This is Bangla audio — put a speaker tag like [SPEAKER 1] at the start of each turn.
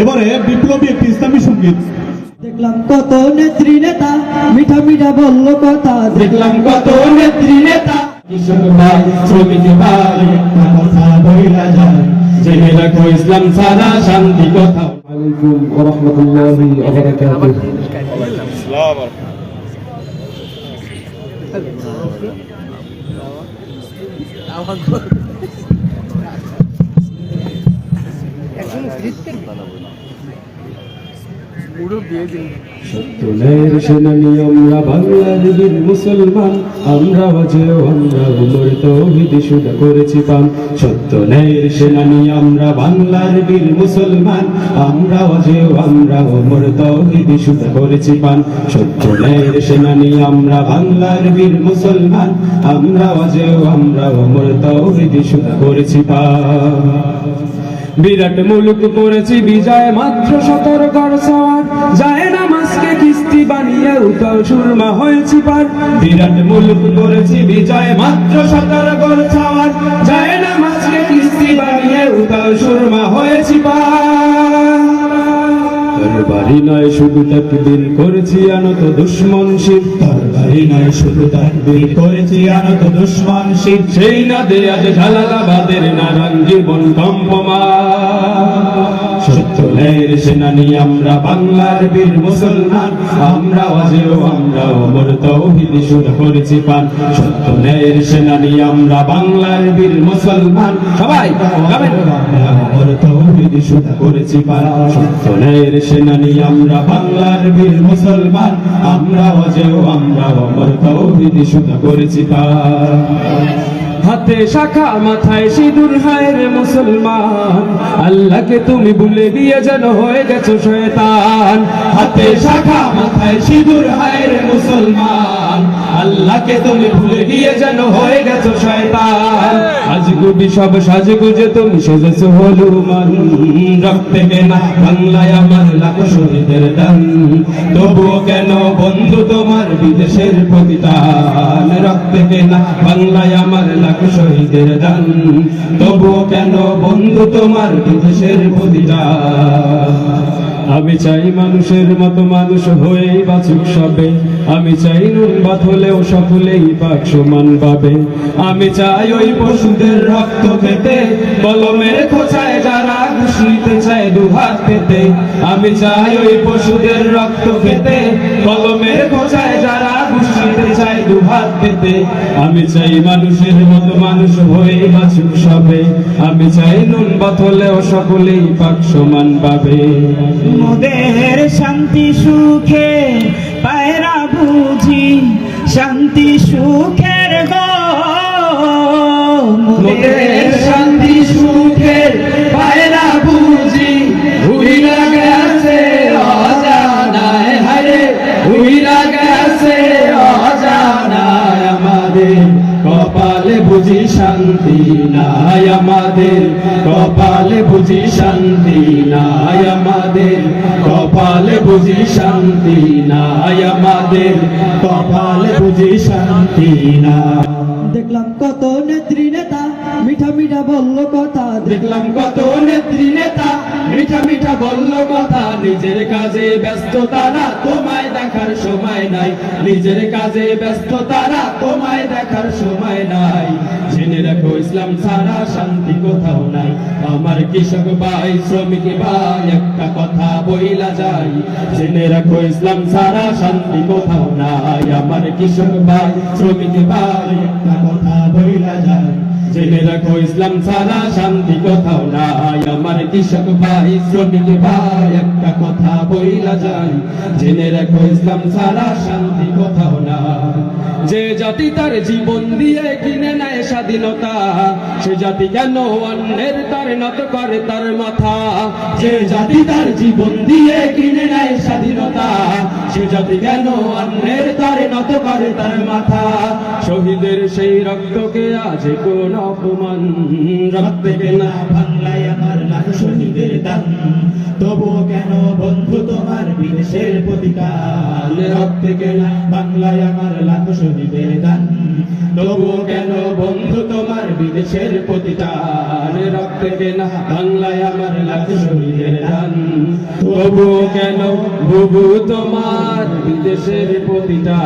[SPEAKER 1] এবারে বিপ্লবী একটি ইসলামী সঙ্গীত।
[SPEAKER 2] দেখলাম কত নেত্রী নেতা মিঠা মিঠা বললো কথা,
[SPEAKER 3] দেখলাম কত নেত্রী নেতা কৃষক ভাই শ্রমিক ভাই একটা কথা বইলা যায়, জেনে রাখো ইসলাম ছাড়া শান্তি কোথাও।
[SPEAKER 4] আলাইকুম ওয়া রাহমাতুল্লাহি ওয়া বারাকাতুহু। সত্যের সেনানী আমরা বাংলার বীর মুসলমান, আমরা বাজেও আমরা উমর তৌহিদ শুধু করেছি পান। সত্যের সেনানী আমরা বাংলার বীর মুসলমান, আমরা বাজেও আমরা উমর তৌহিদ শুধু করেছি পান। সত্যের সেনানী আমরা বাংলার বীর মুসলমান, আমরা বাজেও আমরা উমর তৌহিদ শুধু করেছি পান। বিরাট মুলুক করেছি বিজয় মাত্র 17 গড় সওয়ার, যায় নামাজকে কিস্তি বানিয়ে উতাল সুরমা হয়েছি পার। বিরাট মুলুক করেছি বিজয় মাত্র 17 গড় সওয়ার, যায় নামাজকে কিস্তি বানিয়ে উতাল সুরমা হয়েছি পার। তরবারি নয় শুধু তাকবীর করেছি আনত দুশমন শির,
[SPEAKER 1] তরবারি নয় শুধু তাকবীর করেছি আনত দুশমন শির।
[SPEAKER 4] সেই না দে আজ জালালাবাদের নারায়ণ জীবন কম্পমান। সত্যের সেনানী আমরা বাংলার বীর মুসলমান, আমরা আজও আমরা ওমর তৌহিদ শুরু করেছি পান। সত্যের সেনানী আমরা বাংলার বীর মুসলমান, সবাই গাবেন, ওমর তৌহিদ শুরু করেছি পান। সত্যের সেনানী আমরা বাংলার বীর মুসলমান, আমরা আজও আমরা ওমর তৌহিদ শুরু করেছি পান। হাতে শাখা মাথায় সিঁদুর হায় রে মুসলমান, আল্লাহকে তুমি ভুলে গিয়ে যেন হয়ে গেছো শয়তান। হাতে শাখা মাথায় সিঁদুর হায় রে মুসলমান, আল্লাহকে তুমি ভুলে গিয়ে যেন হয়ে গেছো শয়তান। আজগুবি সব সাজগুজে তুমি সেজেছো হলুমান, রক্তে কেনা বাংলায় আমার লাখো শহীদের দান। তবুও কেন বন্ধু তোমার বিদেশের প্রতিদান, রক্তে কেনা বাংলায় আমার লাখো শহীদের দান। তবুও কেন বন্ধু তোমার বিদেশের প্রতিদান। আমি চাই মানুষের মতো মানুষ হয়েই বাঁচুক সবে, আমি চাই নুন ভাত হলেও সকলেই পাক সমান পাবে। আমি চাই ওই পশুদের রক্ত খেতে, কলমের খোঁচায় যারা ঘুষ নিতে চায় দুহাত পেতে। আমি চাই ওই পশুদের রক্ত খেতে, কলমের খোঁচায় যারা ঘুষ নিতে চায় দুহাত পেতে। আমি চাই মানুষের মতো মানুষ হয়েই বাঁচুক সবে, আমি চাই নুন ভাত হলেও সকলেই পাক সমান পাবে।
[SPEAKER 2] মোদের শান্তি সুখে পায়রা বুঝি, শান্তি সুখের গো
[SPEAKER 3] মোদের শান্তি সুখের পায়রা বুঝি, উইরা গেছে অজানায় হারে, উইরা গেছে অজানায়। আমাদের কপালে বুঝি শান্তি নাই, আমাদের কপালে বুঝি শান্তি নাই, আমাদের কপালে বুঝি শান্তি নাই, আমাদের কপালে বুঝি শান্তি নাই।
[SPEAKER 2] দেখলাম কত নেত্রী নেতা মিঠা মিঠা বললো কথা,
[SPEAKER 3] দেখলাম কত নেত্রী নেতা মিঠা মিঠা বলল কথা। নিজের কাজে ব্যস্ত তারা, তোমায় দেখার সময় নাই, নিজের কাজে ব্যস্ত তারা, তোমায় দেখার সময় নাই। জেনে রাখো ইসলাম ছাড়া শান্তি কোথাও নাই। আমার কৃষক ভাই শ্রমিক ভাই একটা কথা বইলা যায়, জেনে রাখো ইসলাম ছাড়া শান্তি কোথাও নাই। আমার কৃষক ভাই শ্রমিক ভাই একটা কথা বইলা যায়, জেনে রাখো ইসলাম ছাড়া শান্তি কোথাও নাই। আমার কৃষক ভাই শ্রমিক ভাই একটা কথা বইলা যায়, জেনে রাখো ইসলাম ছাড়া শান্তি কোথাও নাই। যে জাতি তার জীবন দিয়ে কিনে নেয় স্বাধীনতা, সে জাতি কেন অন্যের তার নত করে তার মাথা। যে জাতি তার জীবন দিয়ে কিনে নেয় স্বাধীনতা, সে জাতি কেন অন্যের তার নত করে তার মাথা। শহীদের সেই রক্তকে আজ কোন অপমান, রক্তে কেনা বাংলায় আমার লাখো শহীদের দান। তবুও কেন বন্ধু তোমার বিদেশের প্রতিদান, রক্তে কেনা বাংলায় আমার লাখো শহীদের দান। তবুও কেন বন্ধু তোমার বিদেশের প্রতিদান, রক্তে কেনা বাংলায় আমার লাখো শহীদের দান। তবু কেন বুবু তোমার বিদেশের প্রতিটা